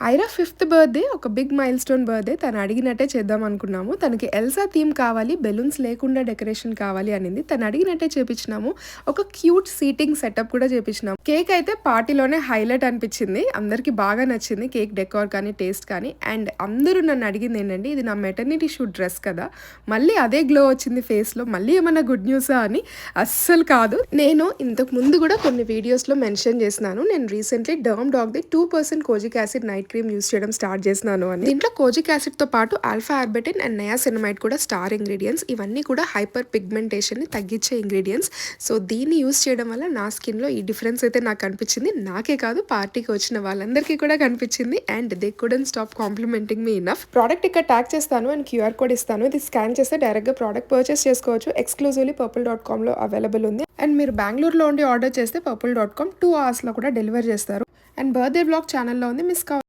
Aira 5th birthday ఒక big milestone birthday. తను అడిగినట్టే చేద్దాం అనుకున్నాము. తనకి ఎల్సా థీమ్ కావాలి, బెలూన్స్ లేకుండా డెకరేషన్ కావాలి అనింది. తను అడిగినట్టే చేపించినాము. ఒక క్యూట్ సీటింగ్ సెటప్ కూడా చేపించినాము. కేక్ అయితే పార్టీలోనే హైలైట్ అనిపించింది. అందరికీ బాగా నచ్చింది కేక్ డెకోర్ కానీ, టేస్ట్ కానీ. అండ్ అందరూ నన్ను అడిగింది ఏంటంటే, ఇది నా మెటర్నిటీ షూట్ డ్రెస్ కదా! మళ్ళీ అదే గ్లో వచ్చింది ఫేస్‌లో. మళ్ళీ ఏమన్నా గుడ్ న్యూసా అని అస్సలు కాదు. నేను ఇంతకు ముందు కూడా కొన్ని వీడియోస్‌లో మెన్షన్ చేసినాను. నేను రీసెంట్‌లీ డర్మ్ డాగ్‌ది 2% kojic acid night cream use చేయడం స్టార్ట్ చేసినాను అని. దీంట్లో కోజిక్ యాసిడ్ తో పాటు ఆల్ఫా ఆర్బిటిన్ అండ్ నయాసినమైడ్ కూడా స్టార్ ఇంగ్రీడియంట్స్. ఇవన్నీ కూడా హైపర్ పిగ్మెంటేషన్ ని తగ్గించే ఇంగ్రీడియంట్స్. సో దీన్ని యూస్ చేయడం వల్ల నా స్కిన్ లో ఈ డిఫరెన్స్ అయితే నాకు కనిపించింది. నాకే కాదు, పార్టీకి వచ్చిన వాళ్ళందరికీ కూడా కనిపించింది. And they couldn't stop complimenting me enough. Product ఇక్కడ ట్యాగ్ చేస్తాను అండ్ క్యూఆర్ కోడ్ ఇస్తాను. ఇది స్కాన్ చేస్తే డైరెక్ట్ గా ప్రోడక్ట్ పర్చేస్ చేసుకోవచ్చు. ఎక్స్క్లూజివ్లీ purple.com లో అవైలబుల్ ఉంది. అండ్ మీరు బెంగళూరులో ఉండి ఆర్డర్ చేస్తే purple.com 2 hours లో కూడా డెలివర్ చేస్తారు. అండ్ బర్త్డే బ్లాగ్ ఛానల్లో ఉంది, మిస్ కావాలి.